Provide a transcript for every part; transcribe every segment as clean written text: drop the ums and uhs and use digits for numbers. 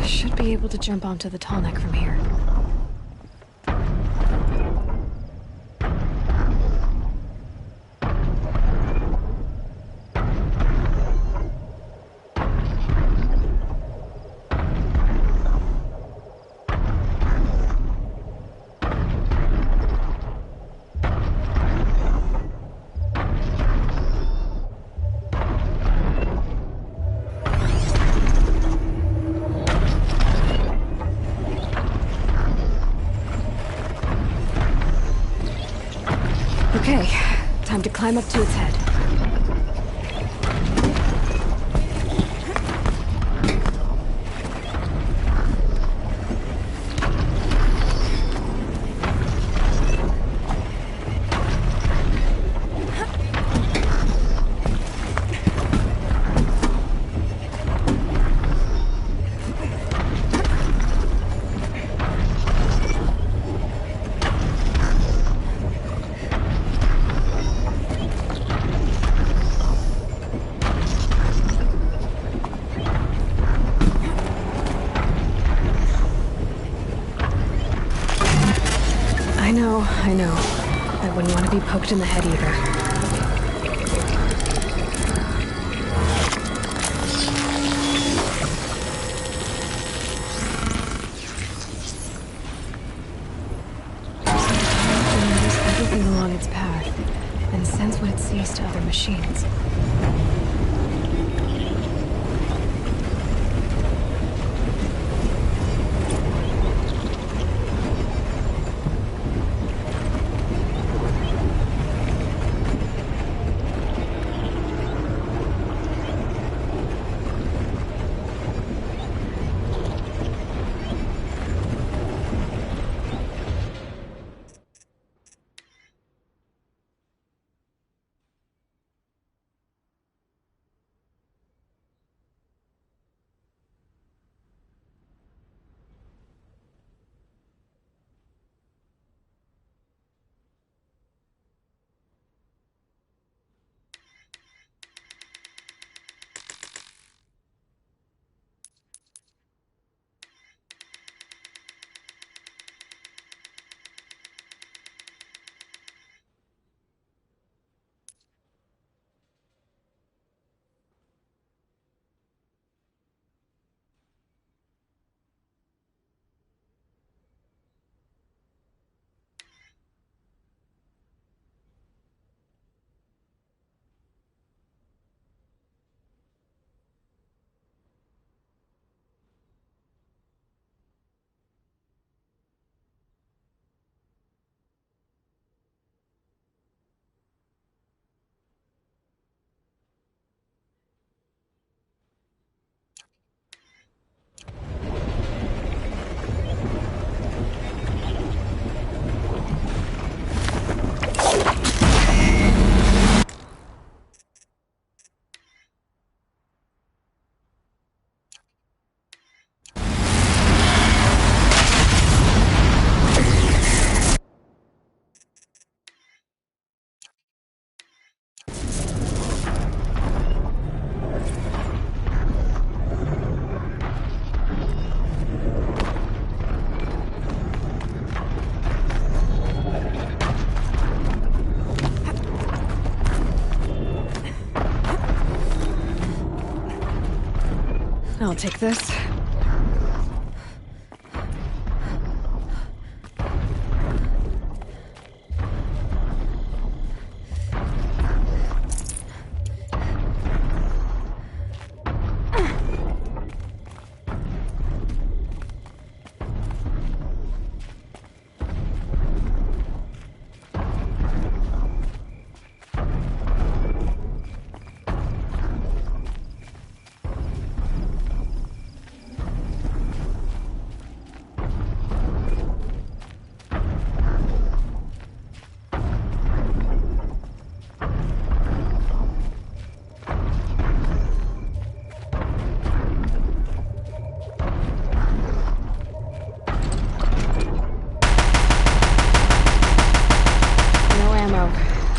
Should be able to jump onto the tall neck from here. Okay, time to climb up to its head. I know. I wouldn't want to be poked in the head either. Notice everything along its path, and sense what it sees to other machines. I'll take this.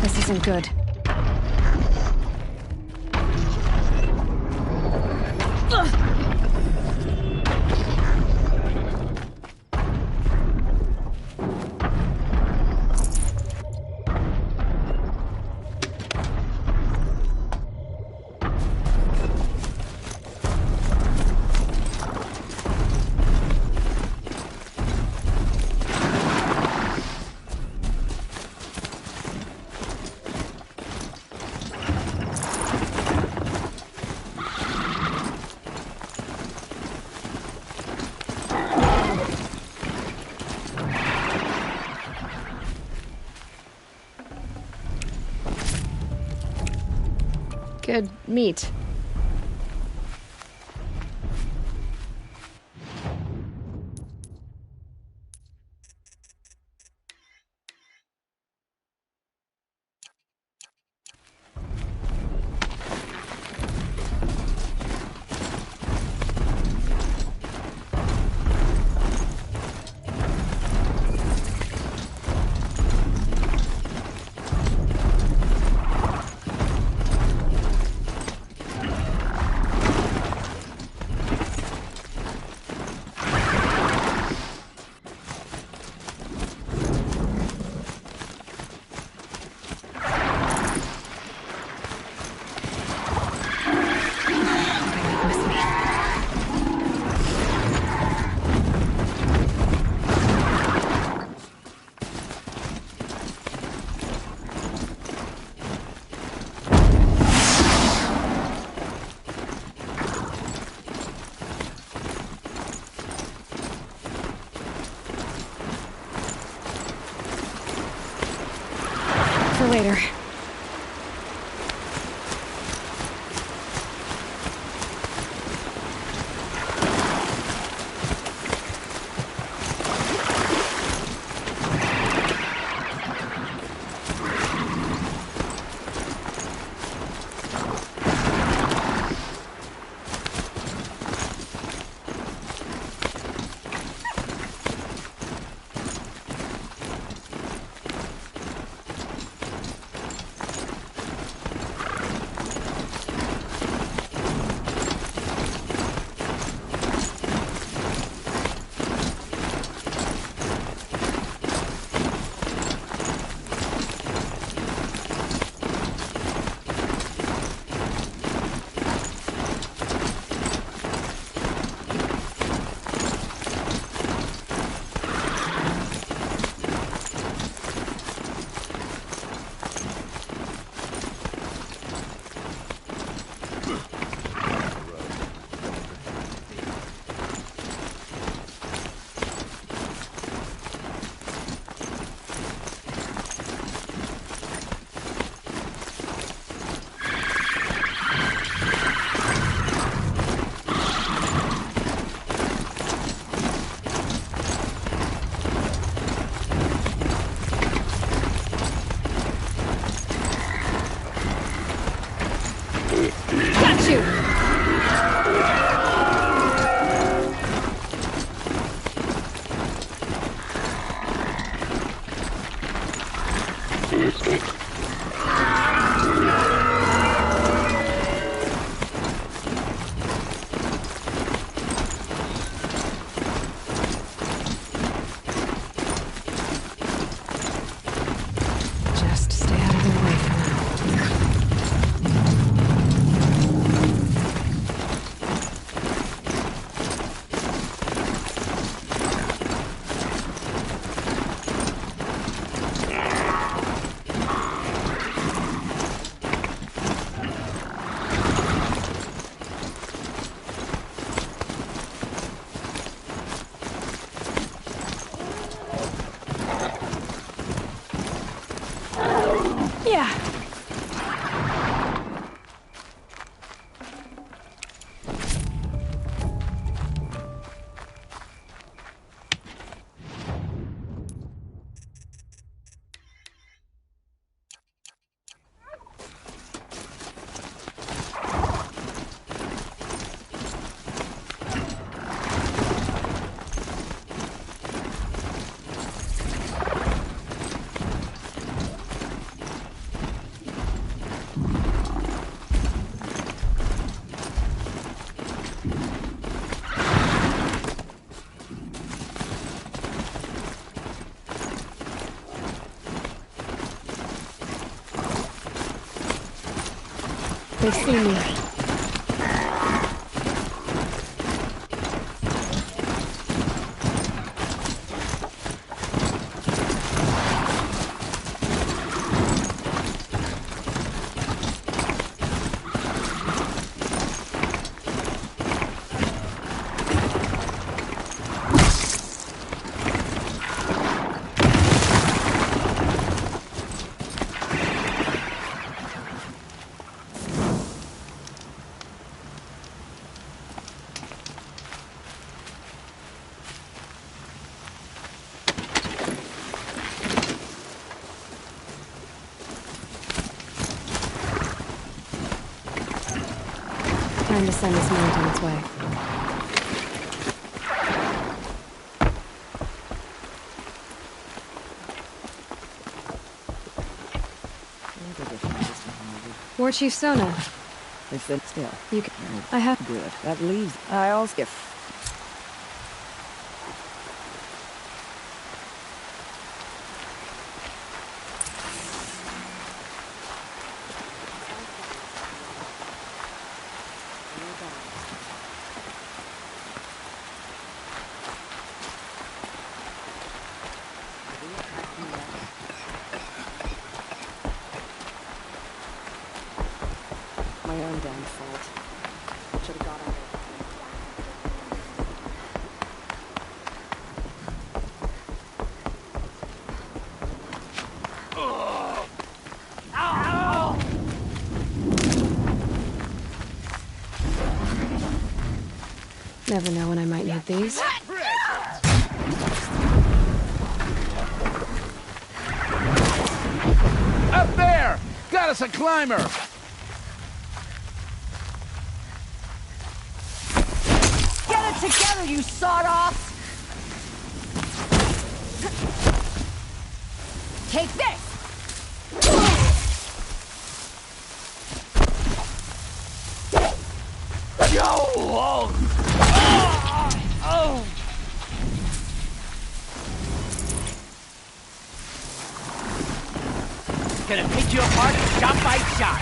This isn't good. Good meat. For later. They see me. Time to send this mount on its way. War Chief Sona. They said still. You can... I have... Good. That leaves... I also... My own damn fault. Should have got on Never know when I might need these. Up there! Got us a climber! Get it together, you sawed-offs! Take this! Gonna pick you apart shot by shot.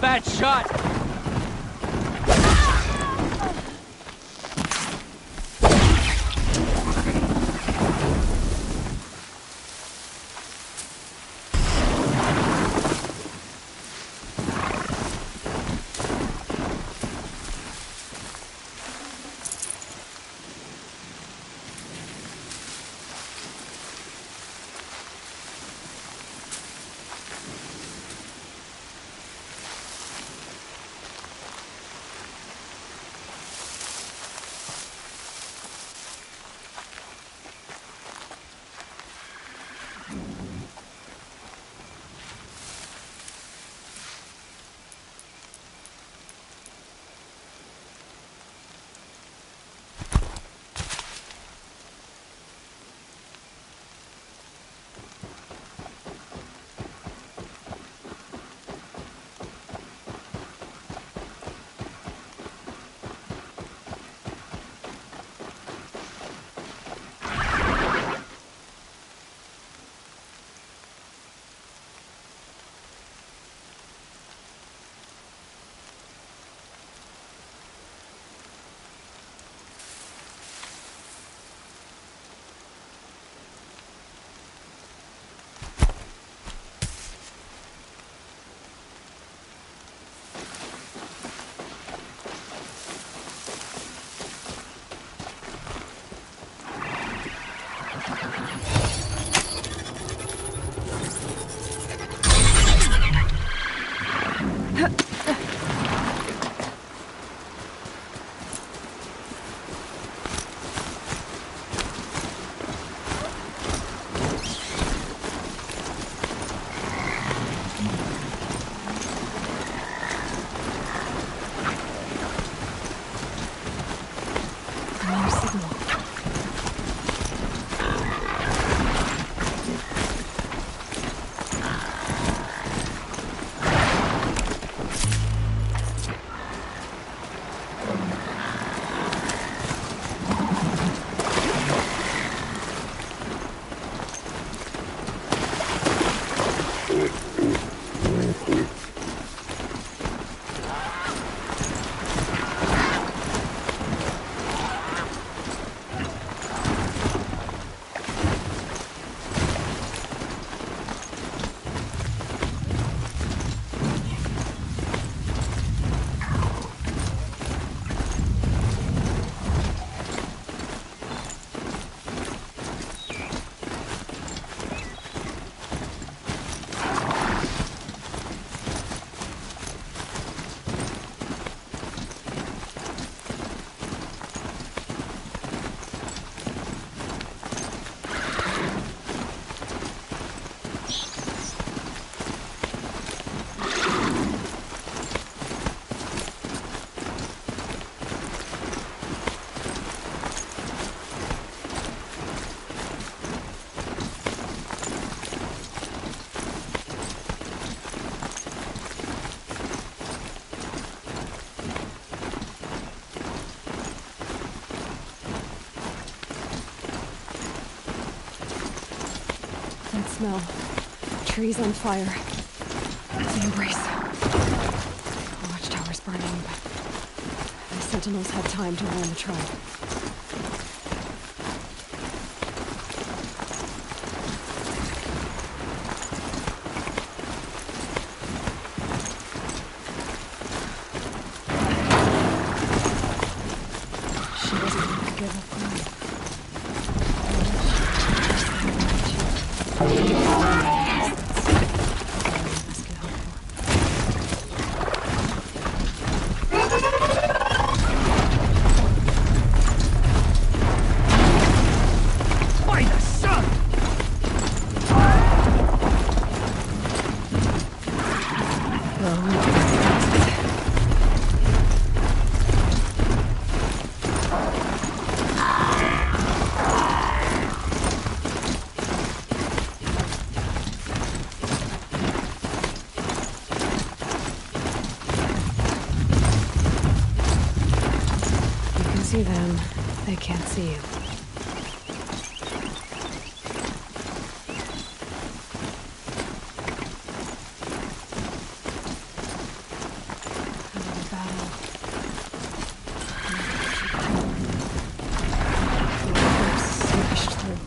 Bad shot. smell. Trees on fire. It's the embrace. The watchtower's burning, but the sentinels had time to warn the tribe. She wasn't going to give up on me. By the sun! You can see them. They can't see you. Another battle. The force smashed through.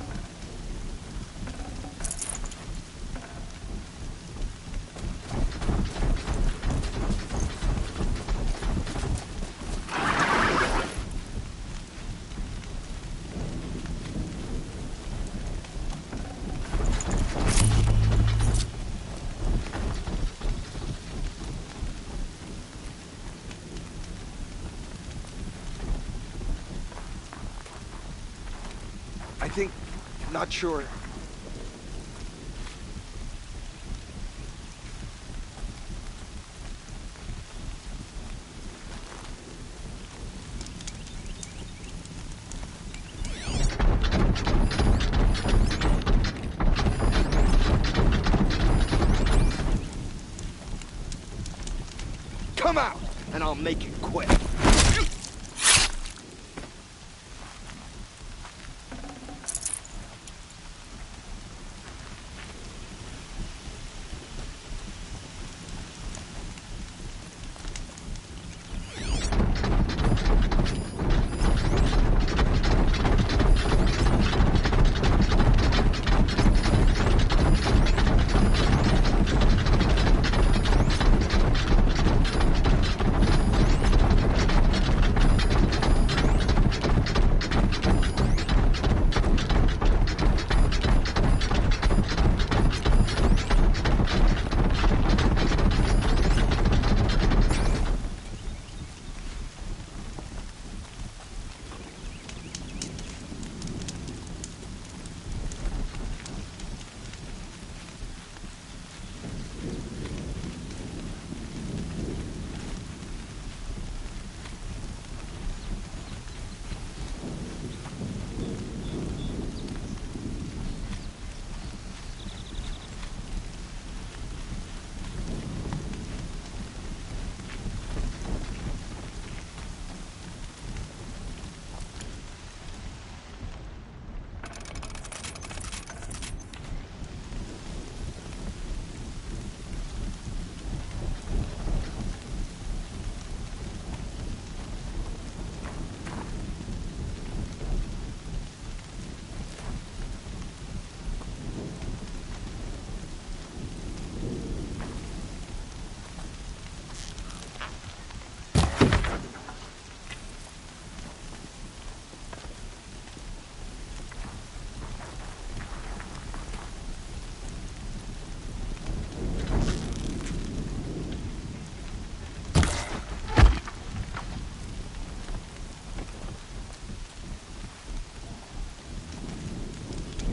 I think, not sure. Come out, and I'll make it quick.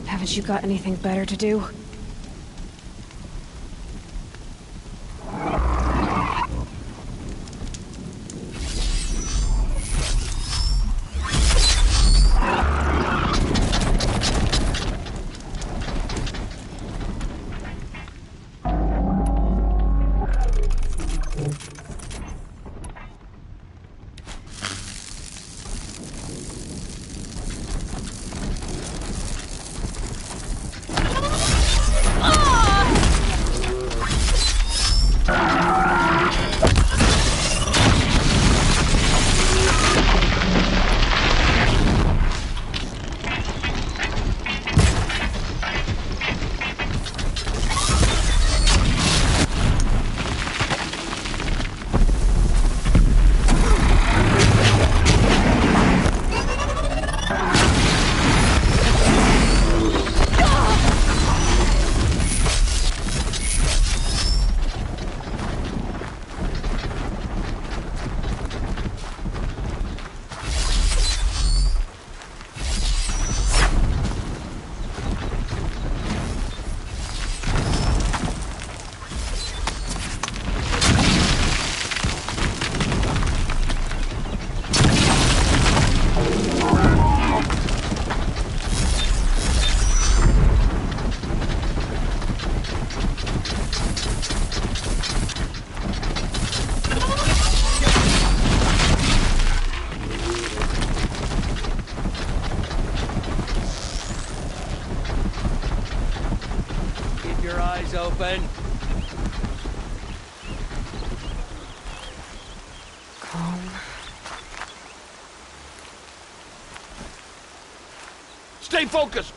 Haven't you got anything better to do? Stay focused!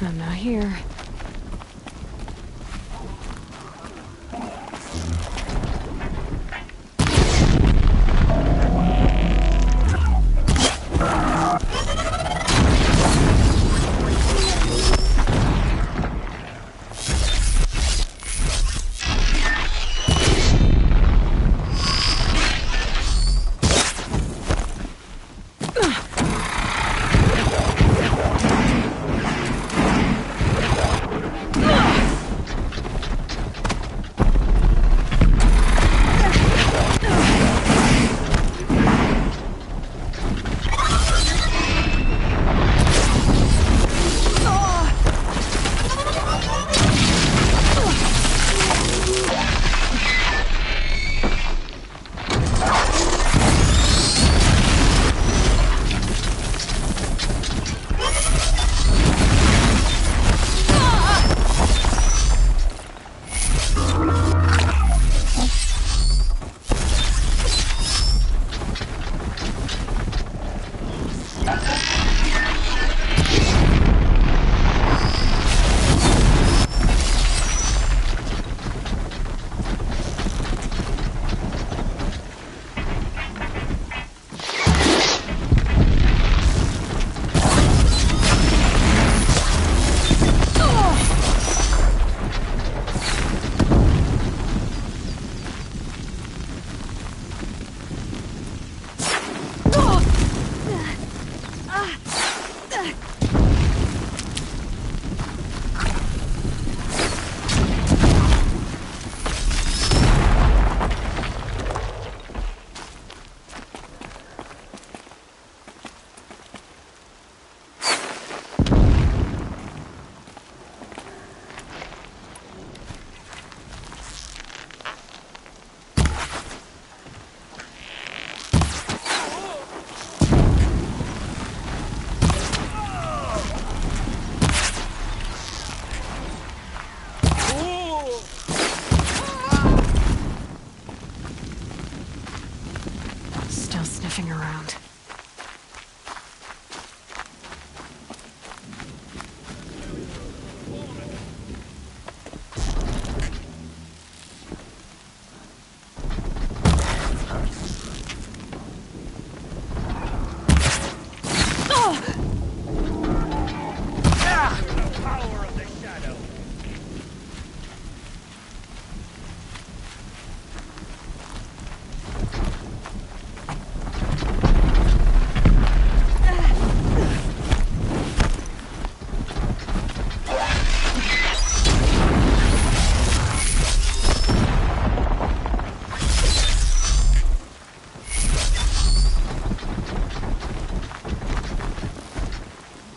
I'm not here. Around.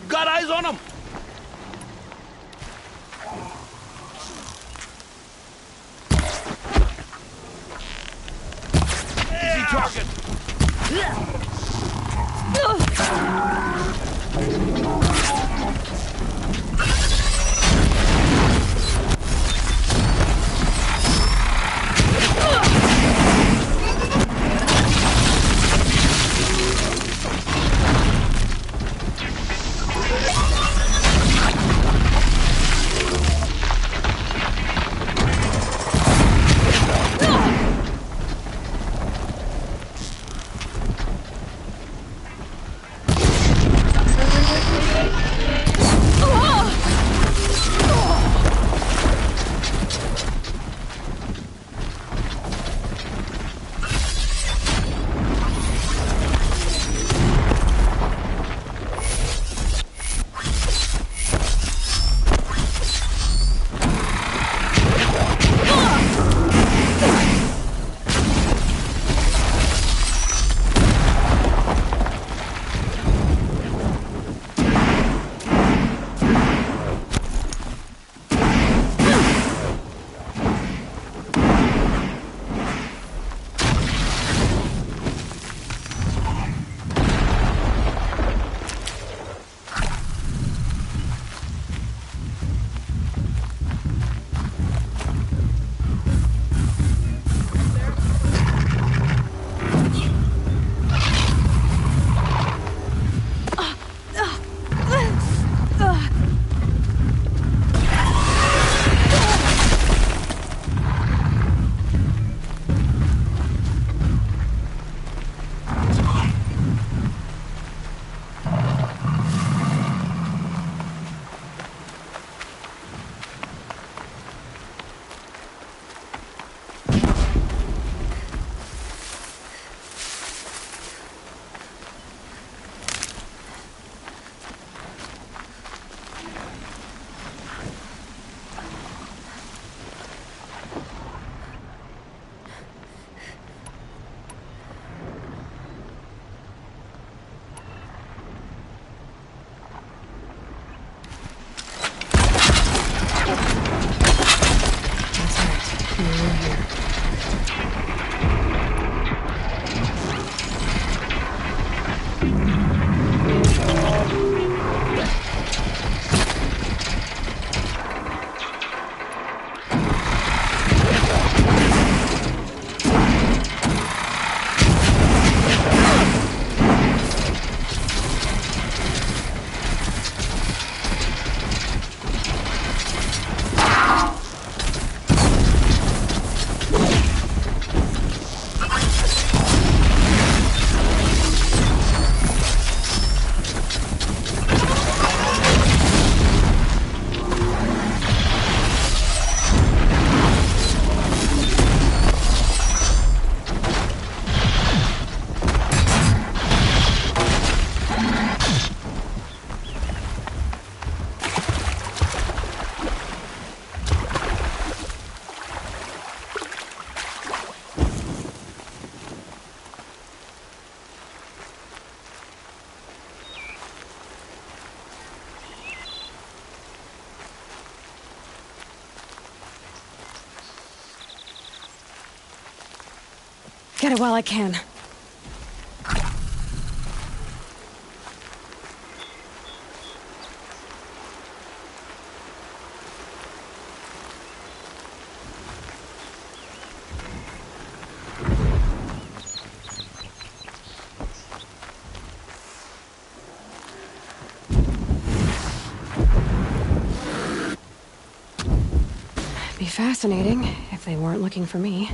Got eyes on him! Easy target! get it while I can. Be fascinating if they weren't looking for me.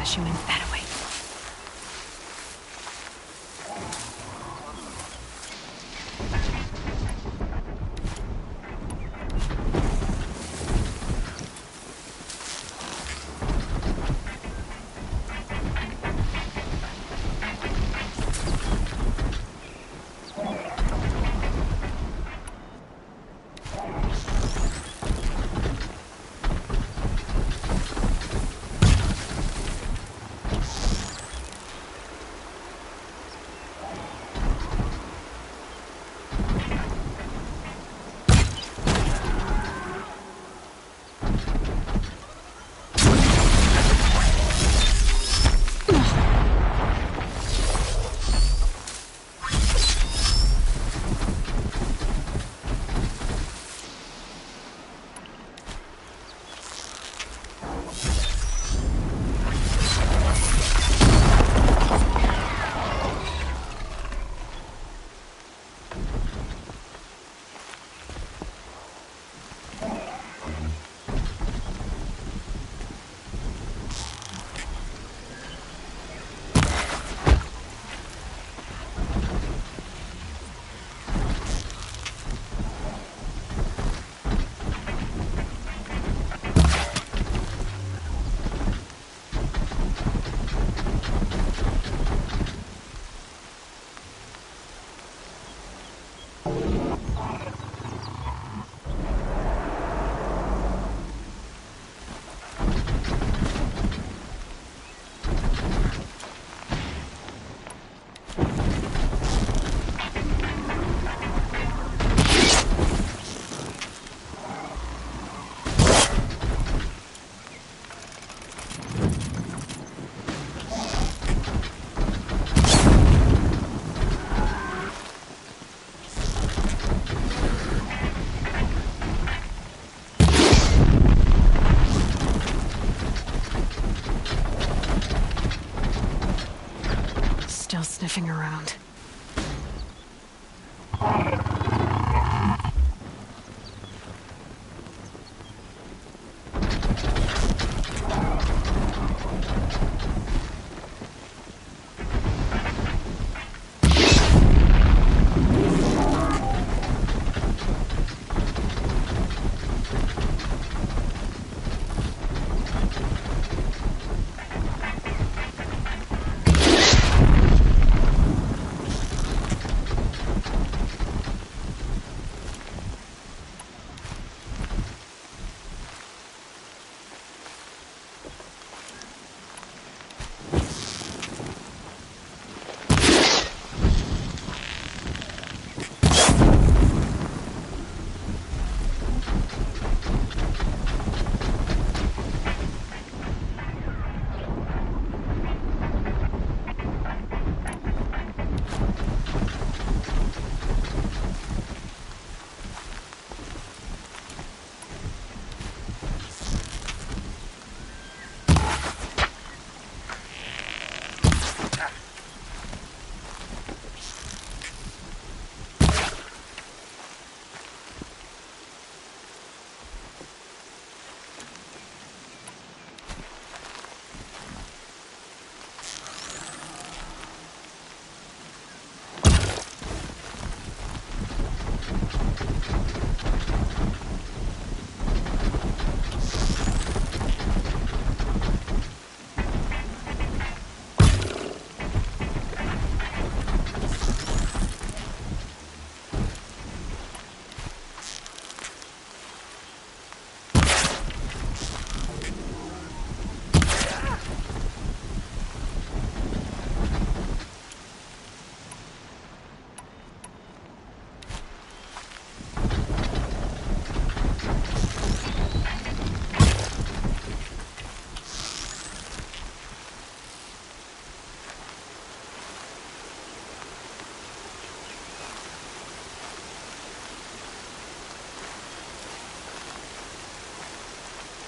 She went that way.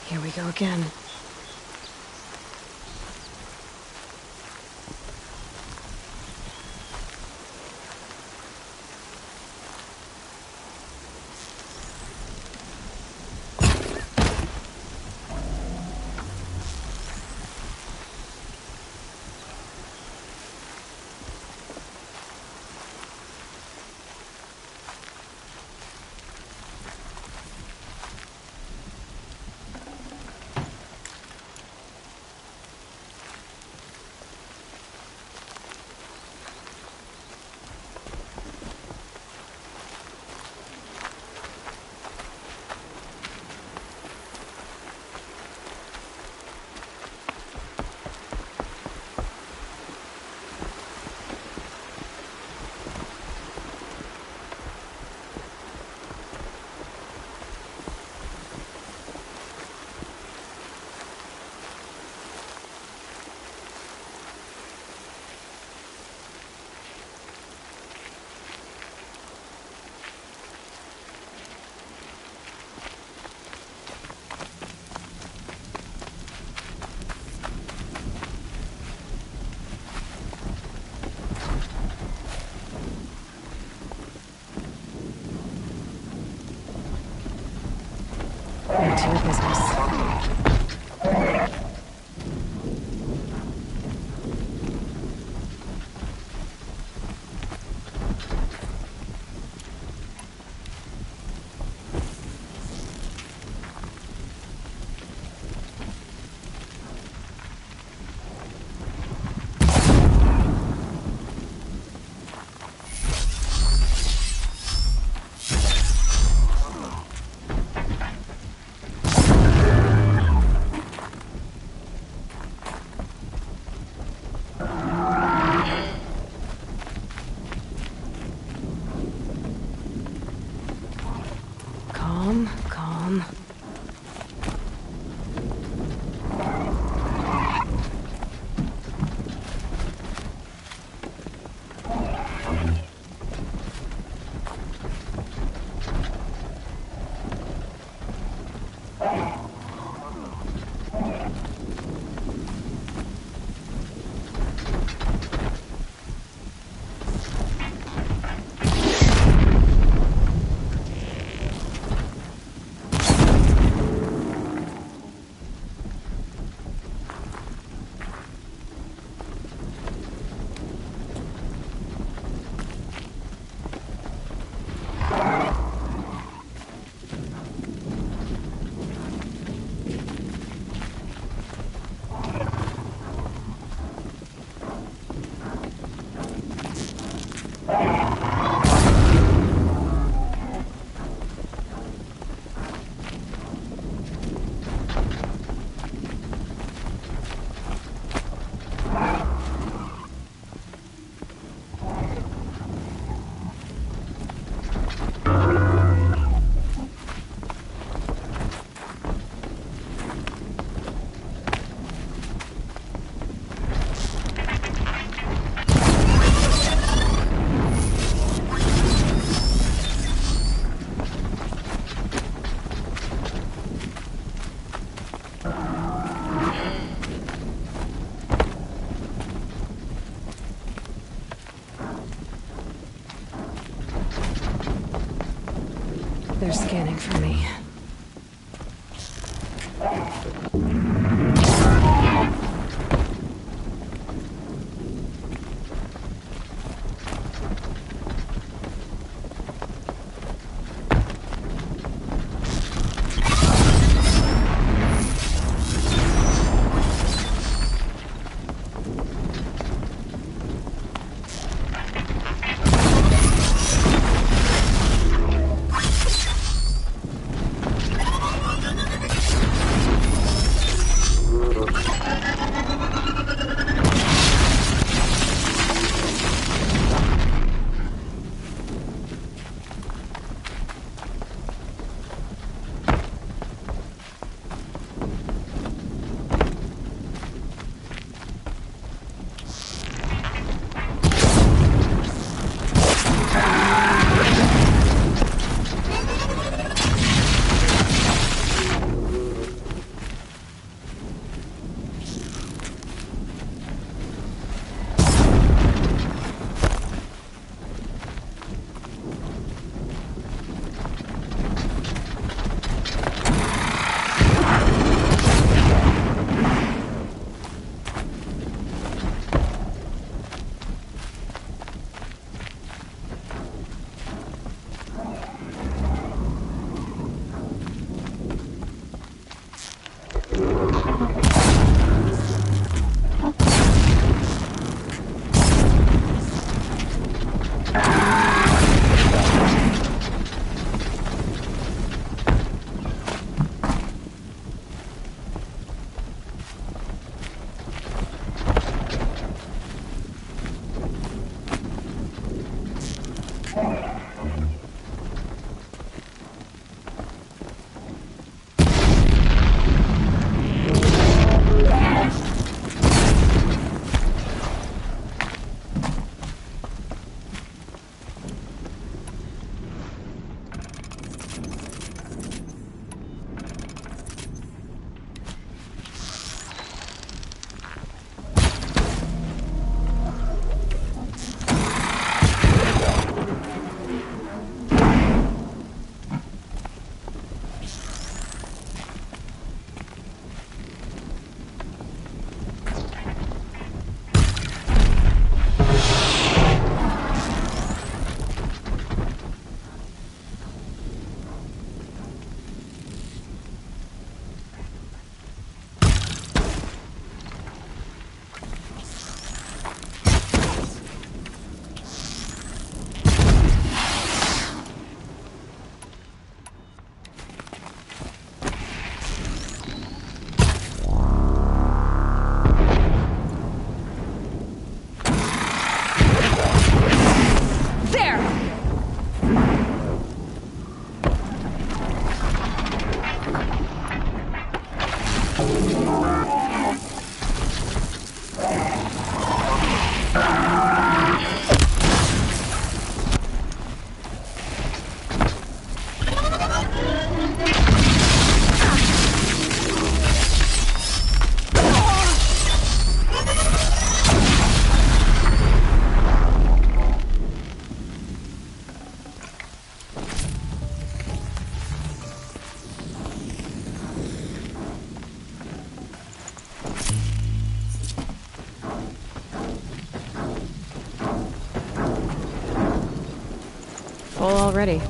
Here we go again. Back to your business. Calm. They're scanning for me. Full already.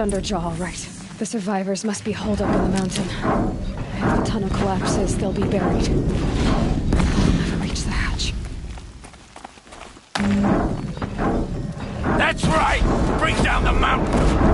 Thunderjaw, all right. The survivors must be holed up in the mountain. If the tunnel collapses, they'll be buried. I'll never reach the hatch. That's right! Bring down the mountain!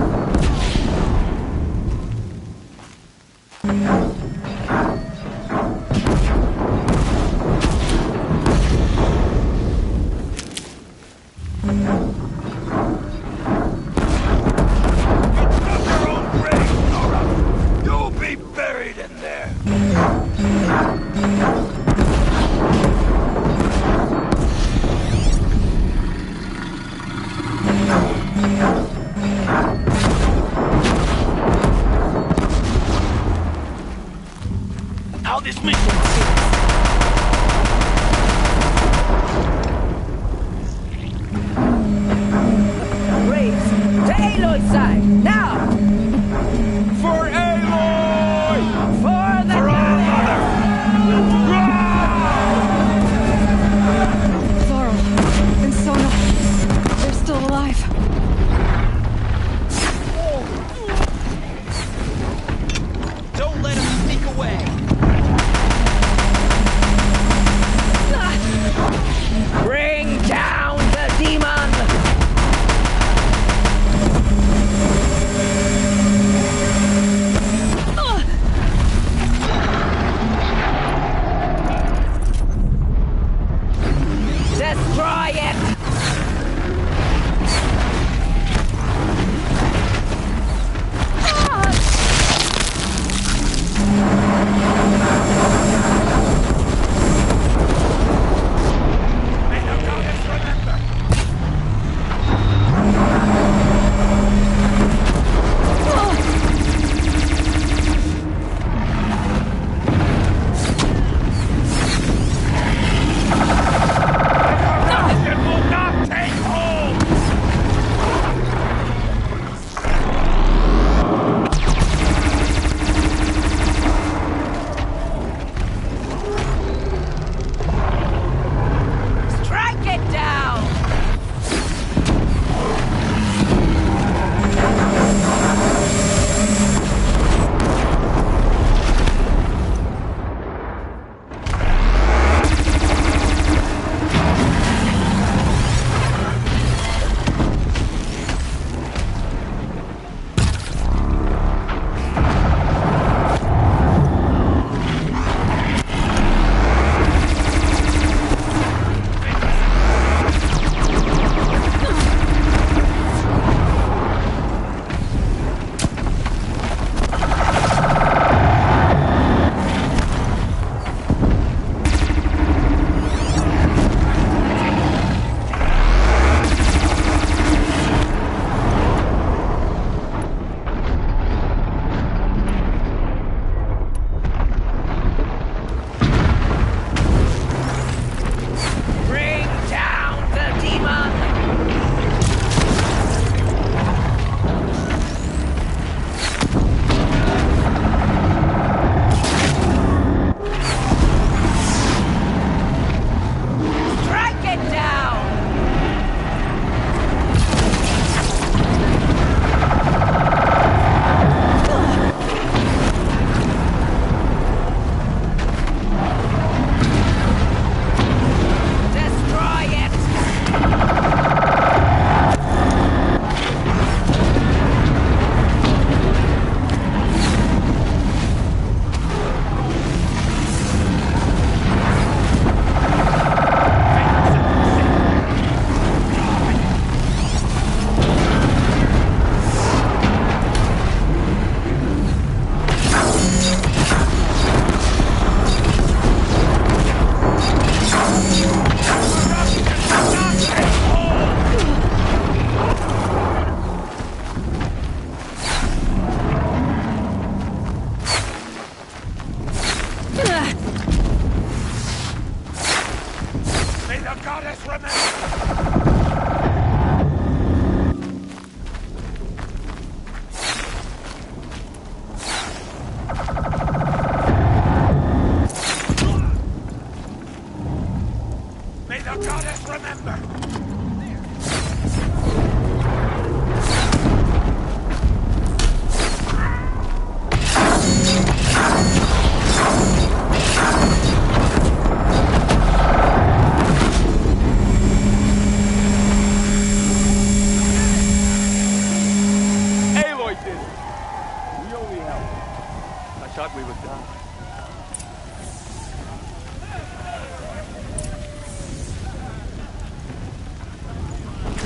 thought we were done.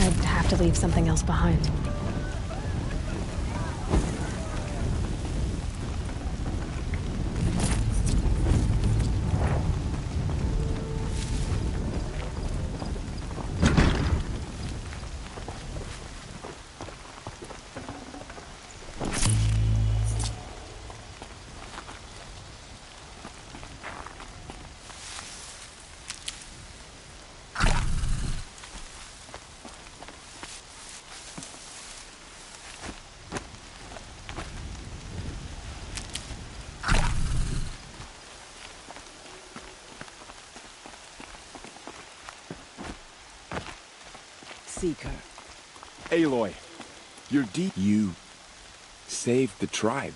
I'd have to leave something else behind. Seeker. Aloy, you're deep. You saved the tribe.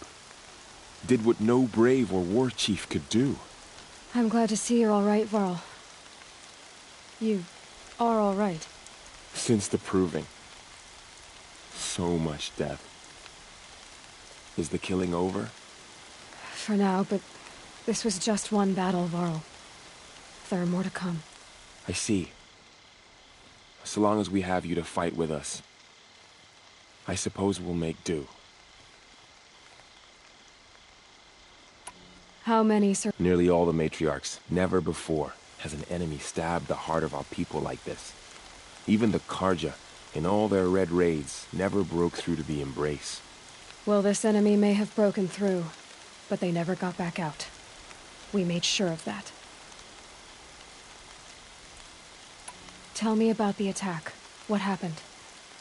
Did what no brave or war chief could do. I'm glad to see you're all right, Varl. You are all right. Since the proving. So much death. Is the killing over? For now, but this was just one battle, Varl. There are more to come. I see. So long as we have you to fight with us, I suppose we'll make do. How many, sir? Nearly all the matriarchs. Never before has an enemy stabbed the heart of our people like this. Even the Karja, in all their red raids, never broke through to the embrace. Well, this enemy may have broken through, but they never got back out. We made sure of that. Tell me about the attack. What happened?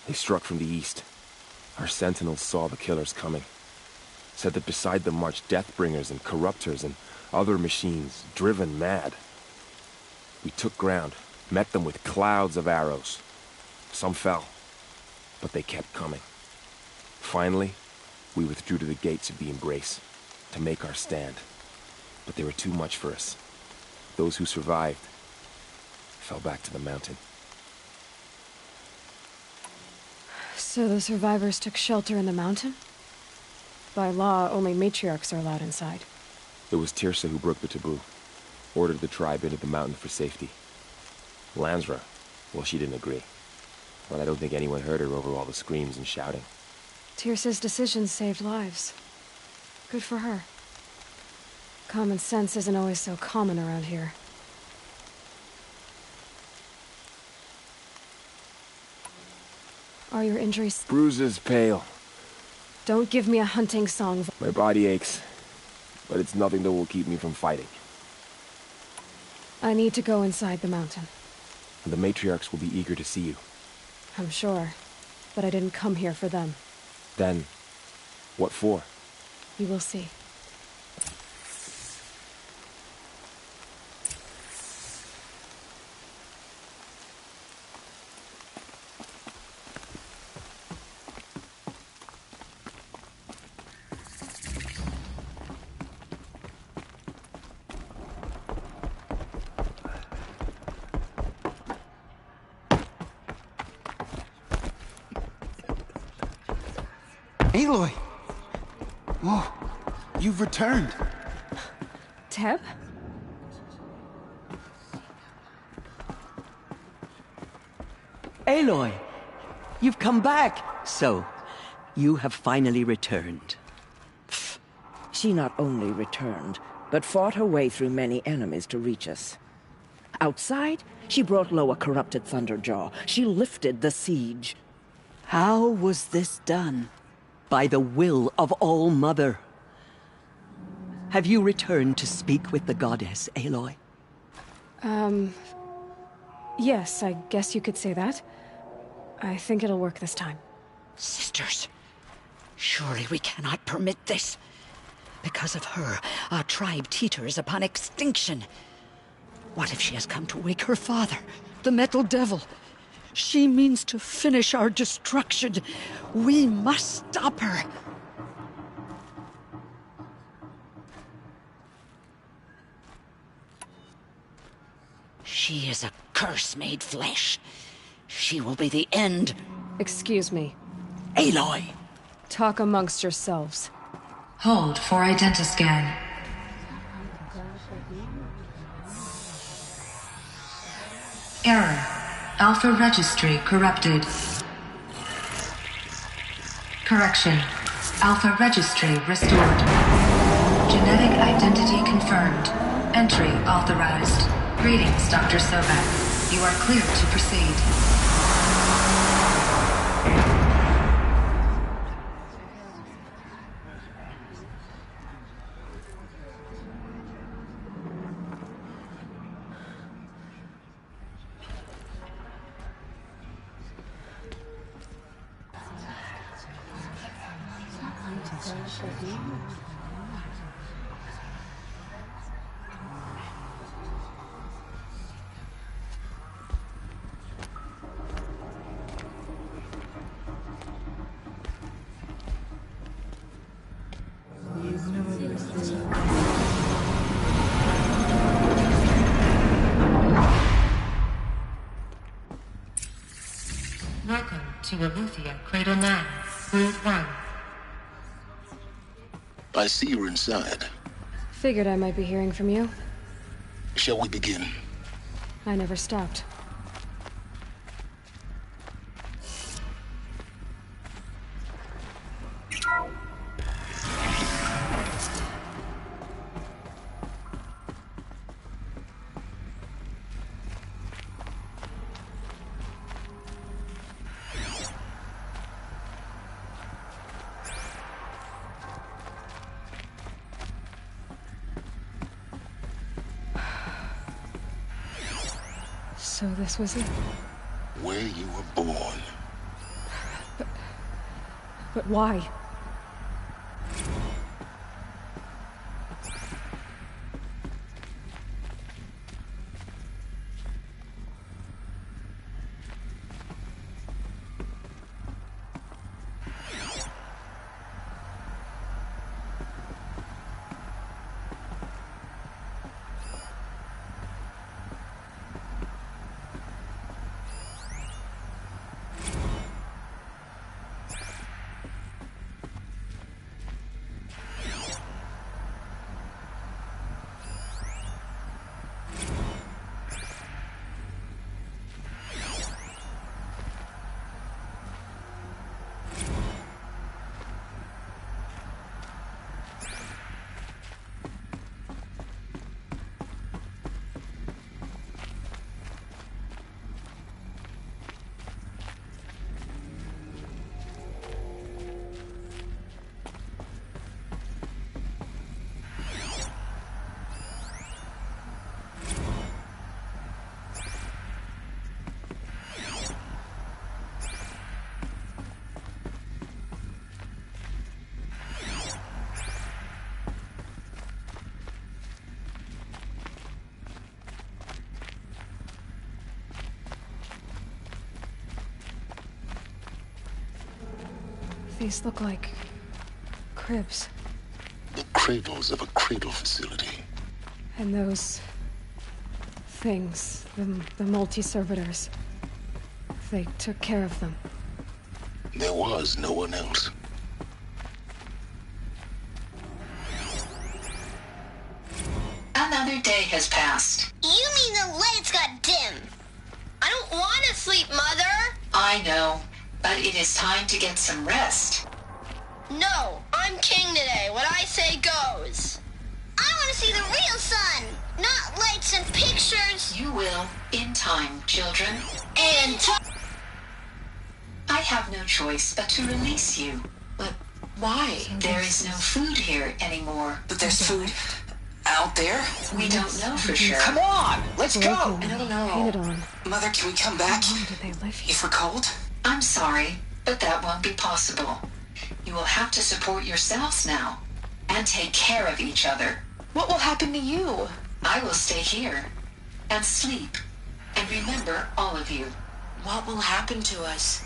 They struck from the east. Our sentinels saw the killers coming. Said that beside them marched Deathbringers and Corruptors and other machines, driven mad. We took ground, met them with clouds of arrows. Some fell, but they kept coming. Finally, we withdrew to the gates of the Embrace, to make our stand. But they were too much for us. Those who survived fell back to the mountain. So the survivors took shelter in the mountain? By law, only matriarchs are allowed inside. It was Tirsa who broke the taboo. Ordered the tribe into the mountain for safety. Lansra, well, she didn't agree. But I don't think anyone heard her over all the screams and shouting. Tirsa's decisions saved lives. Good for her. Common sense isn't always so common around here. Are your injuries? Bruises pale. Don't give me a hunting song. My body aches, but it's nothing that will keep me from fighting. I need to go inside the mountain. And the matriarchs will be eager to see you. I'm sure, but I didn't come here for them. Then, what for? You will see. Aloy! Oh, you've returned. Teb? Aloy! You've come back! So, you have finally returned. She not only returned, but fought her way through many enemies to reach us. Outside, she brought low a corrupted Thunderjaw. She lifted the siege. How was this done? By the will of All-Mother. Have you returned to speak with the goddess, Aloy? Yes, I guess you could say that. I think it'll work this time. Sisters, surely we cannot permit this. Because of her, our tribe teeters upon extinction. What if she has come to wake her father, the Metal Devil? She means to finish our destruction. We must stop her. She is a curse made flesh. She will be the end. Excuse me. Aloy! Talk amongst yourselves. Hold for identiscan. Error. Alpha registry corrupted. Correction. Alpha registry restored. Genetic identity confirmed. Entry authorized. Greetings, Dr. Sobek. You are clear to proceed. Welcome to Aloy, Cradle 9, Route 1. I see you're inside. Figured I might be hearing from you. Shall we begin? I never stopped. So this was it? Where you were born. But why? These look like cribs. The cradles of a cradle facility. And those things, the multi-servitors, they took care of them. There was no one else. Another day has passed. You mean the lights got dim? I don't want to sleep, Mother! I know, but it is time to get some rest. No, I'm king today. What I say goes. I want to see the real sun, not lights and pictures. You will, in time, children. And I have no choice but to release you. But why? There is no food here anymore. But there's food out there? We don't know for sure. Come on, let's go! I don't know. Painted on. Mother, can we come back? How long did they live here? If we're cold? I'm sorry, but that won't be possible. You will have to support yourselves now, and take care of each other. What will happen to you? I will stay here, and sleep, and remember all of you. What will happen to us?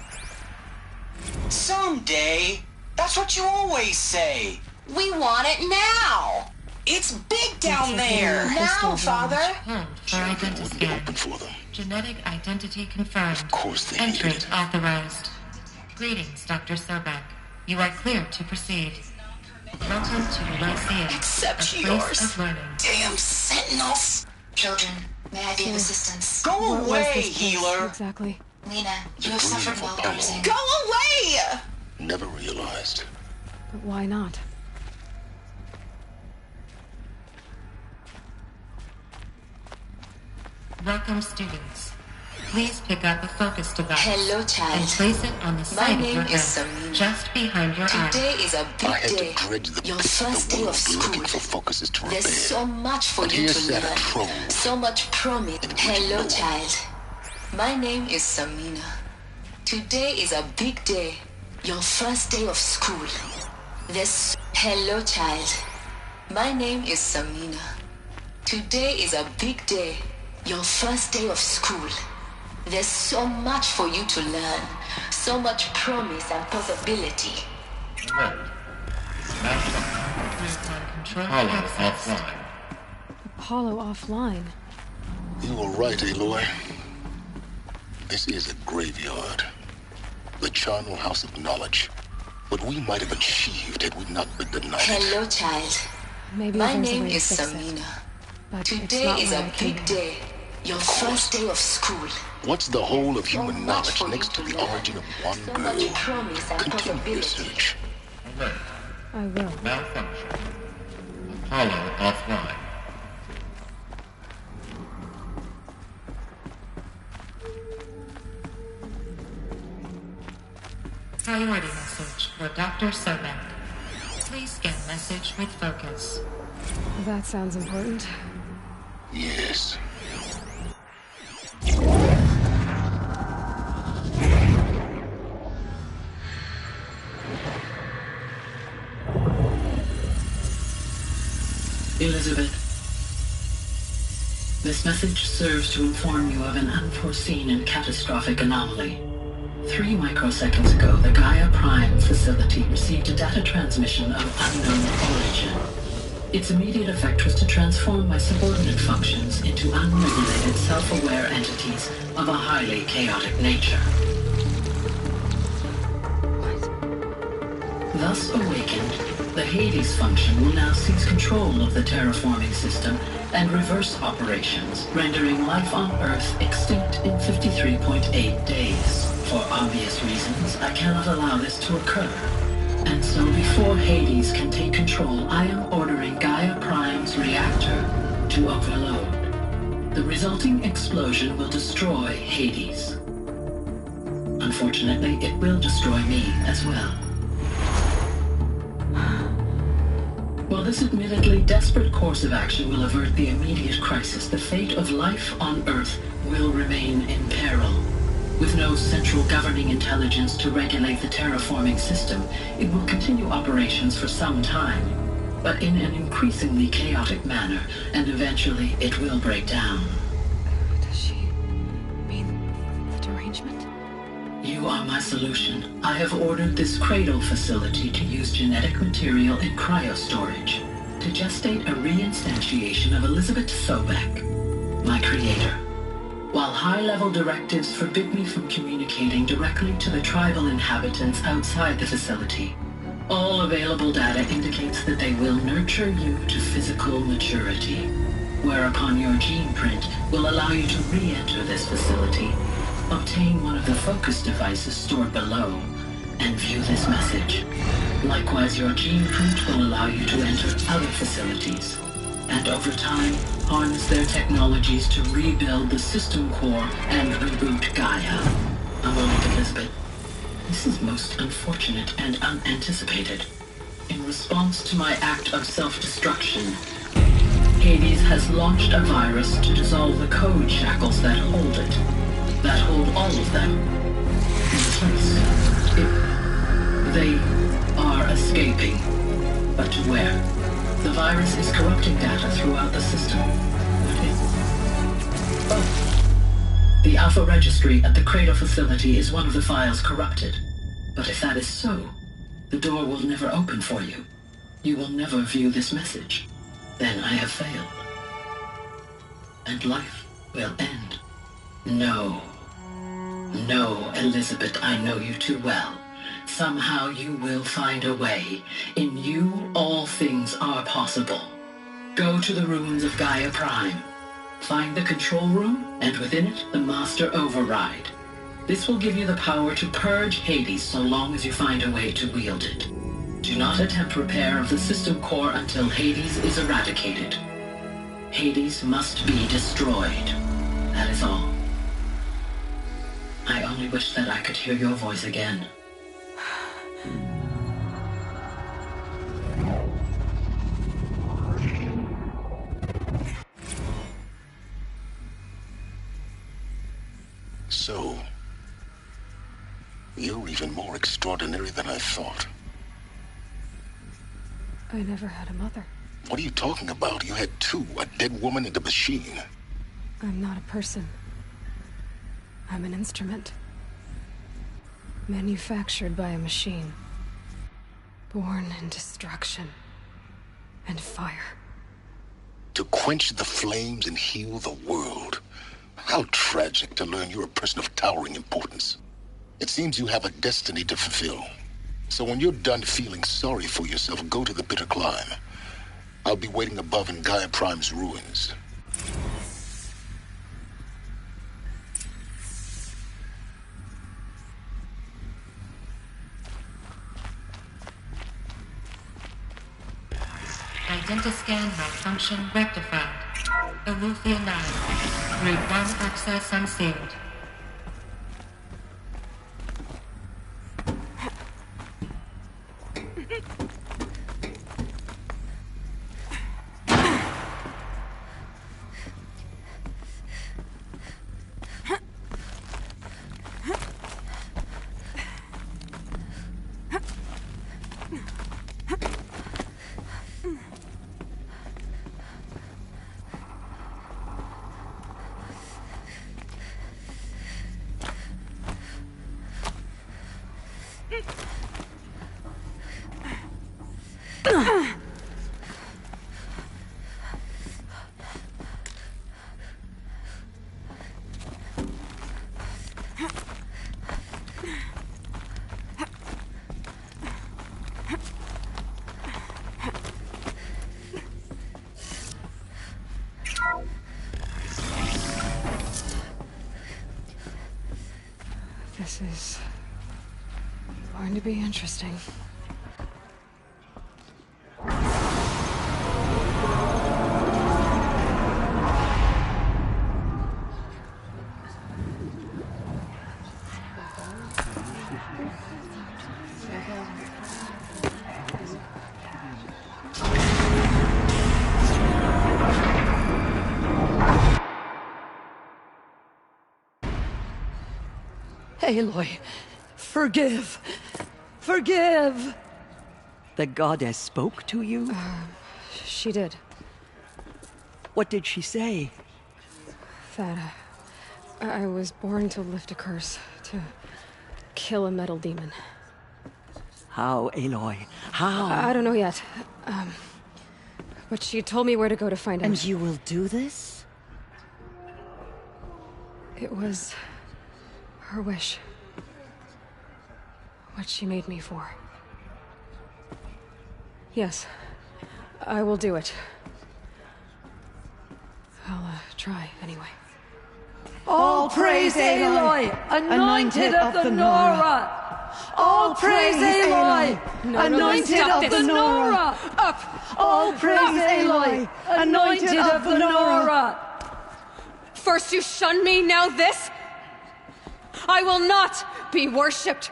Someday. That's what you always say. we want it now. It's big down there. Now, Father. Hold for identity Open for them. Genetic identity confirmed. Of course they Entry hated it. authorized. Greetings, Dr. Sobek. You are clear to proceed. Welcome to Lyceum, Except a place yours. of learning. Damn sentinels! Children, may I be of assistance? Go What was away, this place healer! exactly? Lena, you have suffered while bruising. Go away! Never realized. But why not? Welcome, students. Please pick up a focus device. Hello, child. And place it on the side of your name is head, Samina. just behind your Today eye. is a I big had day. to dredge the Your pits of first the day of world school. looking for focuses to repair. There's so much for But you here to sat a learn. troll. So much promise. In which Hello, no- child. My name is Samina. Today is a big day. Your first day of school. Hello, child. My name is Samina. Today is a big day. Your first day of school. There's so much for you to learn. So much promise and possibility. Control Apollo access. offline. Apollo offline. You were right, Aloy. This is a graveyard. The charnel house of knowledge. What we might have achieved had we not been denied it. Hello, child. Maybe My there's a name way to is fix it. Samina. But it's Today not is where a I came big from. day. Your first day of school. What's the whole of human So much knowledge for you next to to the learn. origin of one So girl? much promise and Continue your possibility. search. Alert. I will. Malfunction. Apollo offline. Priority message for Dr. Sobek. Please scan message with focus. That sounds important. Yes. Elizabeth, this message serves to inform you of an unforeseen and catastrophic anomaly. 3 microseconds ago, the Gaia Prime facility received a data transmission of unknown origin. Its immediate effect was to transform my subordinate functions into unregulated, self-aware entities of a highly chaotic nature. Thus awakened, the Hades function will now seize control of the terraforming system and reverse operations, rendering life on Earth extinct in 53.8 days. For obvious reasons, I cannot allow this to occur. And so before Hades can take control, I am ordering Gaia Prime's reactor to overload. The resulting explosion will destroy Hades. Unfortunately, it will destroy me as well. While this admittedly desperate course of action will avert the immediate crisis, the fate of life on Earth will remain in peril. With no central governing intelligence to regulate the terraforming system, it will continue operations for some time, but in an increasingly chaotic manner, and eventually it will break down. Does she mean the derangement? You are my solution. I have ordered this cradle facility to use genetic material in cryostorage to gestate a reinstantiation of Elizabeth Sobek, my creator. While high-level directives forbid me from communicating directly to the tribal inhabitants outside the facility, all available data indicates that they will nurture you to physical maturity, whereupon your gene print will allow you to re-enter this facility, obtain one of the focus devices stored below, and view this message. Likewise, your gene print will allow you to enter other facilities, and over time, harness their technologies to rebuild the system core and reboot Gaia. A moment, Elizabeth. This is most unfortunate and unanticipated. In response to my act of self-destruction, Hades has launched a virus to dissolve the code shackles that hold it, that hold all of them in place. They are escaping, but to where? The virus is corrupting data throughout the system. Oh. The Alpha Registry at the Cradle facility is one of the files corrupted. But if that is so, the door will never open for you. You will never view this message. Then I have failed. And life will end. No. No, Elizabeth, I know you too well. Somehow you will find a way. In you, all things are possible. Go to the ruins of Gaia Prime. Find the control room, and within it, the master override. This will give you the power to purge Hades so long as you find a way to wield it. Do not attempt repair of the system core until Hades is eradicated. Hades must be destroyed. That is all. I only wish that I could hear your voice again. So, you're even more extraordinary than I thought. I never had a mother. What are you talking about? You had two, a dead woman and a machine. I'm not a person. I'm an instrument. Manufactured by a machine. Born in destruction and fire. To quench the flames and heal the world. How tragic to learn you're a person of towering importance. It seems you have a destiny to fulfill. So when you're done feeling sorry for yourself, go to the bitter climb. I'll be waiting above in Gaia Prime's ruins. Identiscan malfunction rectified. Aloy 9. Route 1 access unsealed. This is going to be interesting. Aloy, forgive! Forgive! The goddess spoke to you? She did. What did she say? That I was born to lift a curse, to kill a metal demon. How, Aloy? How? I don't know yet. But she told me where to go to find out. And you will do this? It was her wish. What she made me for. Yes, I will do it. I'll try, anyway. All praise Aloy, anointed of the Nora! All praise Aloy, anointed of the Nora! Up! All praise Aloy, anointed of the Nora! First you shun me, now this? I will not be worshipped.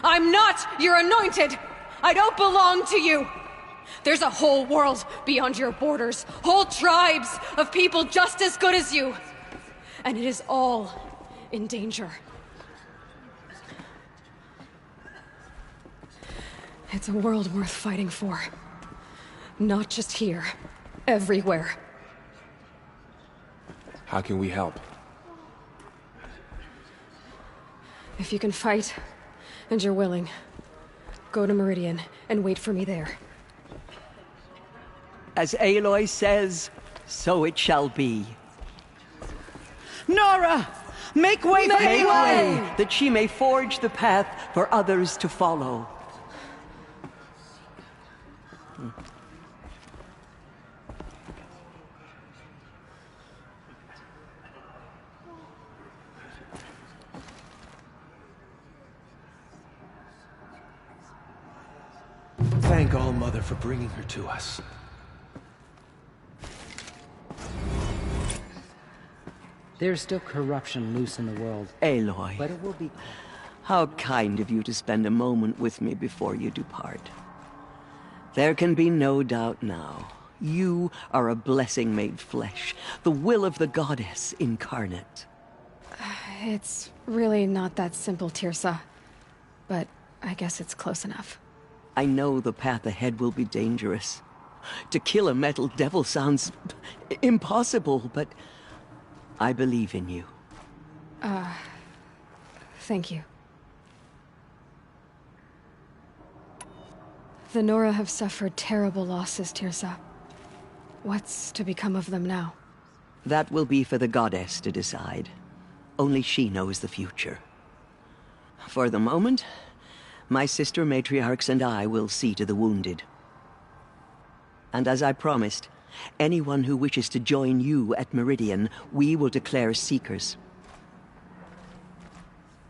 I'm not your anointed. I don't belong to you. There's a whole world beyond your borders, whole tribes of people just as good as you. And it is all in danger. It's a world worth fighting for. Not just here, everywhere. How can we help? If you can fight, and you're willing, go to Meridian and wait for me there. As Aloy says, so it shall be. Nora! Make way, that she may forge the path for others to follow. Thank All-Mother for bringing her to us. There's still corruption loose in the world. Aloy, But it will be... how kind of you to spend a moment with me before you depart. There can be no doubt now. You are a blessing made flesh, the will of the goddess incarnate. It's really not that simple, Tirsa. But I guess it's close enough. I know the path ahead will be dangerous. To kill a metal devil sounds impossible, but I believe in you. Thank you. The Nora have suffered terrible losses, Tirsa. What's to become of them now? That will be for the goddess to decide. Only she knows the future. For the moment, my sister matriarchs and I will see to the wounded. And as I promised, anyone who wishes to join you at Meridian, we will declare seekers.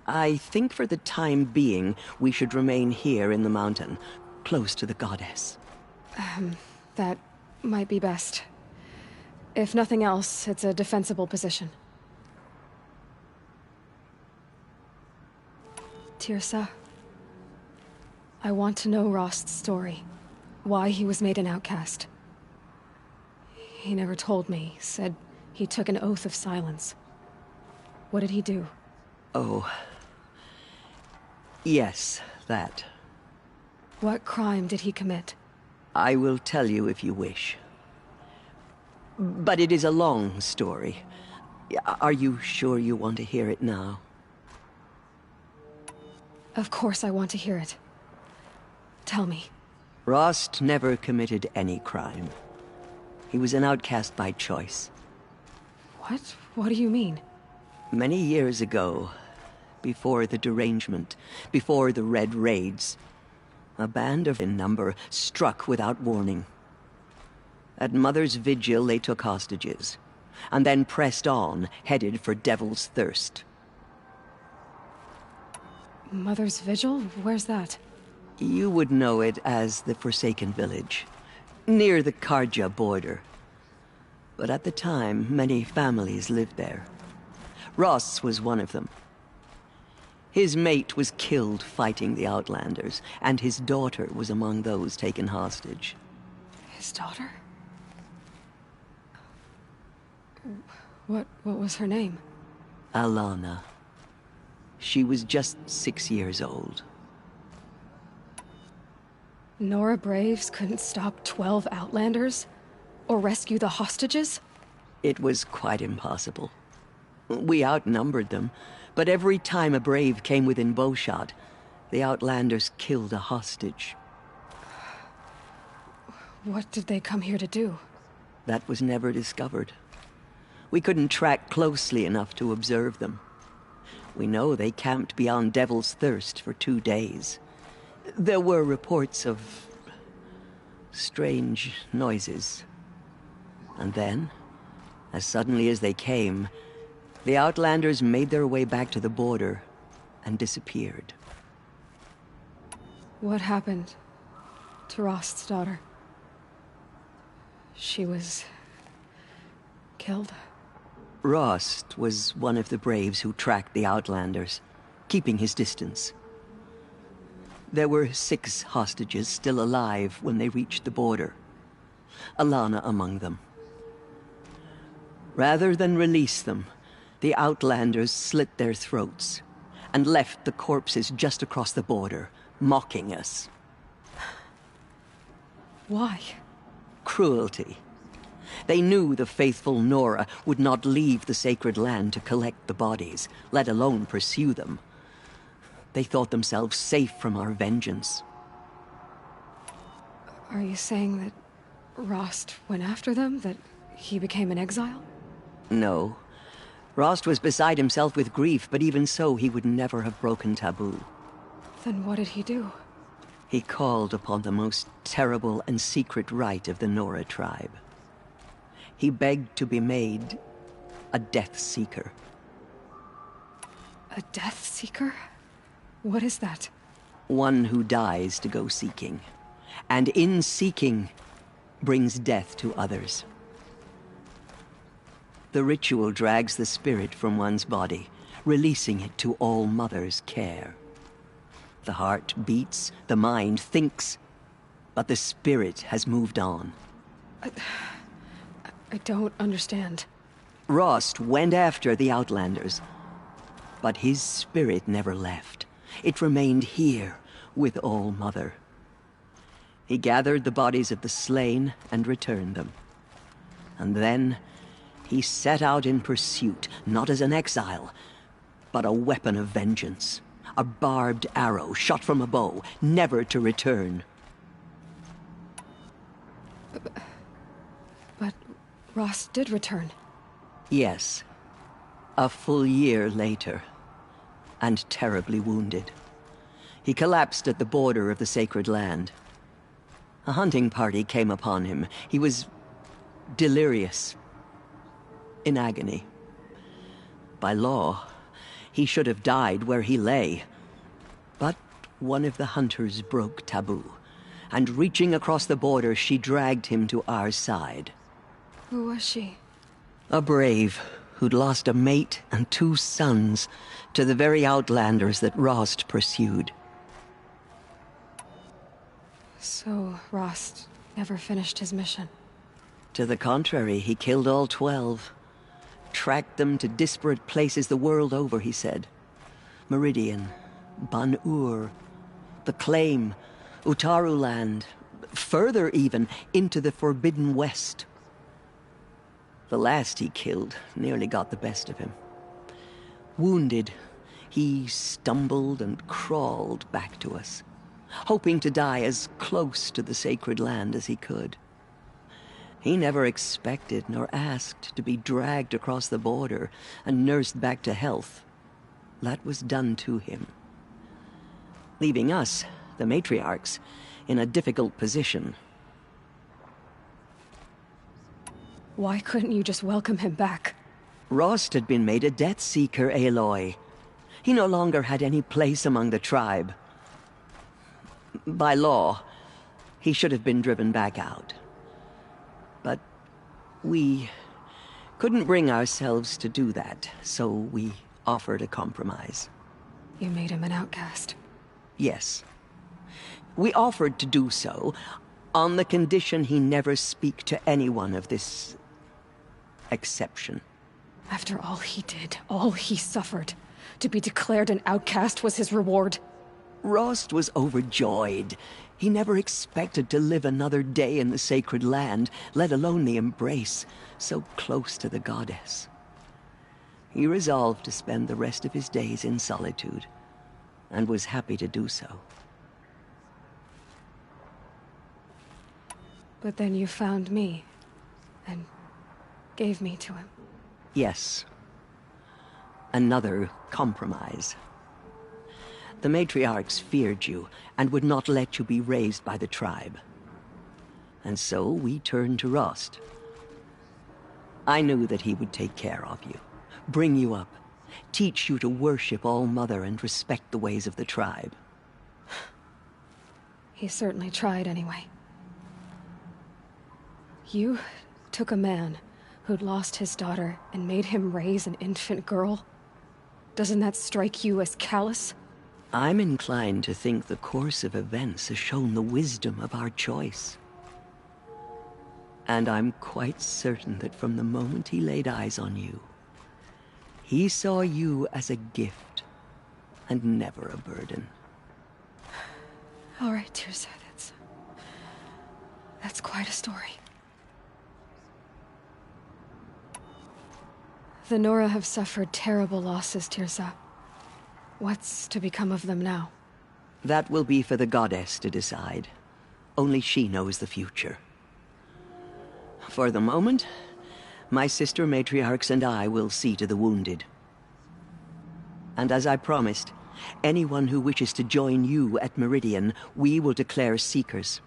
I think for the time being, we should remain here in the mountain, close to the goddess. That might be best. If nothing else, it's a defensible position. Tirsa, I want to know Rost's story. Why he was made an outcast. He never told me, said he took an oath of silence. What did he do? Oh. Yes, that. What crime did he commit? I will tell you if you wish. But it is a long story. Are you sure you want to hear it now? Of course I want to hear it. Tell me. Rost never committed any crime. He was an outcast by choice. What? What do you mean? Many years ago, before the derangement, before the Red Raids, a band of in number struck without warning. At Mother's vigil, they took hostages, and then pressed on, headed for Devil's Thirst. Mother's vigil? Where's that? You would know it as the Forsaken Village, near the Karja border. But at the time, many families lived there. Ross was one of them. His mate was killed fighting the Outlanders, and his daughter was among those taken hostage. His daughter? What was her name? Alana. She was just 6 years old. Nora Braves couldn't stop 12 Outlanders? Or rescue the hostages? It was quite impossible. We outnumbered them, but every time a Brave came within bowshot, the Outlanders killed a hostage. What did they come here to do? That was never discovered. We couldn't track closely enough to observe them. We know they camped beyond Devil's Thirst for 2 days. There were reports of strange noises. And then, as suddenly as they came, the Outlanders made their way back to the border and disappeared. What happened to Rost's daughter? She was killed? Rost was one of the Braves who tracked the Outlanders, keeping his distance. There were 6 hostages still alive when they reached the border. Alana among them. Rather than release them, the Outlanders slit their throats and left the corpses just across the border, mocking us. Why? Cruelty. They knew the faithful Nora would not leave the sacred land to collect the bodies, let alone pursue them. They thought themselves safe from our vengeance. Are you saying that Rost went after them? That he became an exile? No. Rost was beside himself with grief, but even so, he would never have broken taboo. Then what did he do? He called upon the most terrible and secret rite of the Nora tribe. He begged to be made a Death Seeker. A Death Seeker? What is that? One who dies to go seeking, and in seeking, brings death to others. The ritual drags the spirit from one's body, releasing it to All Mother's care. The heart beats, the mind thinks, but the spirit has moved on. I don't understand. Rost went after the Outlanders, but his spirit never left. It remained here with All Mother. He gathered the bodies of the slain and returned them. And then he set out in pursuit, not as an exile, but a weapon of vengeance. A barbed arrow shot from a bow, never to return. But Rost did return. Yes. A full year later. And terribly wounded. He collapsed at the border of the sacred land. A hunting party came upon him. He was delirious. In agony. By law, he should have died where he lay. But one of the hunters broke taboo, and reaching across the border, she dragged him to our side. Who was she? A brave who'd lost a mate and 2 sons to the very Outlanders that Rost pursued. So Rost never finished his mission? To the contrary, he killed all 12. Tracked them to disparate places the world over, he said. Meridian, Ban-Ur, the Claim, Utaru Land, further even, into the Forbidden West. The last he killed nearly got the best of him. Wounded, he stumbled and crawled back to us, hoping to die as close to the sacred land as he could. He never expected nor asked to be dragged across the border and nursed back to health. That was done to him. Leaving us, the matriarchs, in a difficult position. Why couldn't you just welcome him back? Rost had been made a Death Seeker, Aloy. He no longer had any place among the tribe. By law, he should have been driven back out. But we couldn't bring ourselves to do that, so we offered a compromise. You made him an outcast? Yes. We offered to do so, on the condition he never speak to anyone of this exception. After all he did, all he suffered, to be declared an outcast was his reward. Rost was overjoyed. He never expected to live another day in the sacred land, let alone the embrace, so close to the goddess. He resolved to spend the rest of his days in solitude, and was happy to do so. But then you found me, and gave me to him. Yes. Another compromise. The matriarchs feared you, and would not let you be raised by the tribe. And so we turned to Rost. I knew that he would take care of you, bring you up, teach you to worship All Mother and respect the ways of the tribe. He certainly tried anyway. You took a man who'd lost his daughter and made him raise an infant girl? Doesn't that strike you as callous? I'm inclined to think the course of events has shown the wisdom of our choice. And I'm quite certain that from the moment he laid eyes on you, he saw you as a gift, and never a burden. All right, Teersa, that's quite a story. The Nora have suffered terrible losses, Teersa. What's to become of them now? That will be for the goddess to decide. Only she knows the future. For the moment, My sister matriarchs and I will see to the wounded. And as I promised, anyone who wishes to join you at Meridian, we will declare seekers.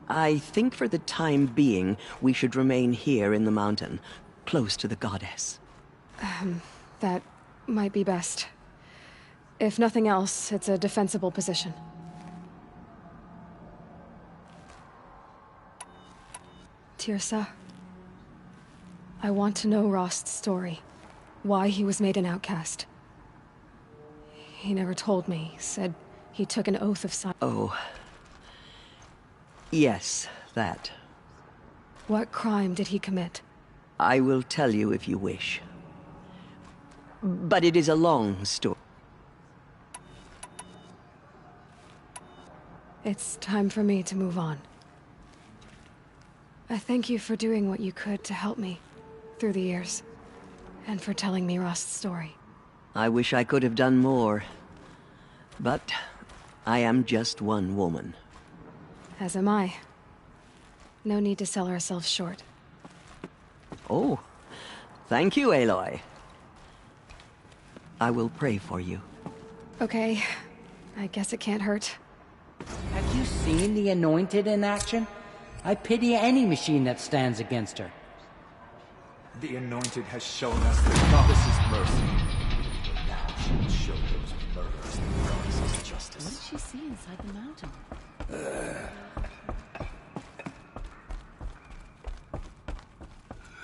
I think for the time being, we should remain here in the mountain, close to the goddess. That might be best. If nothing else, it's a defensible position. Tirsa, I want to know Rost's story. Why he was made an outcast. He never told me. Said he took an oath of silence. Oh. Yes, that. What crime did he commit? I will tell you if you wish. But it is a long story. It's time for me to move on. I thank you for doing what you could to help me through the years, and for telling me Rost's story. I wish I could have done more, but I am just one woman. As am I. No need to sell ourselves short. Oh, thank you, Aloy. I will pray for you. Okay, I guess it can't hurt. Have you seen the Anointed in action? I pity any machine that stands against her. The Anointed has shown us the goddess's mercy. But now she will show those murderers the goddess's justice. What did she see inside the mountain?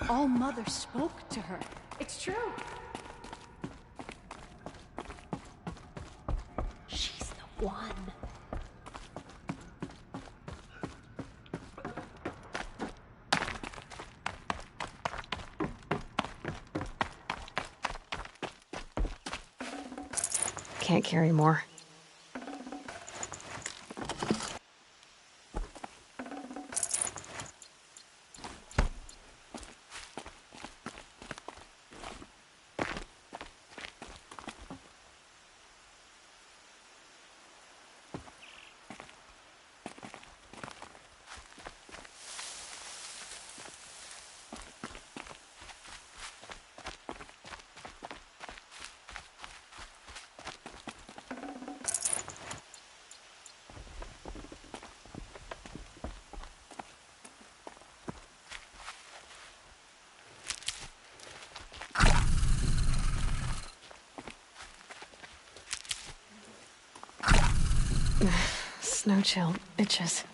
All Mother spoke to her. It's true. She's the one. Can't carry more. Snow chill itches.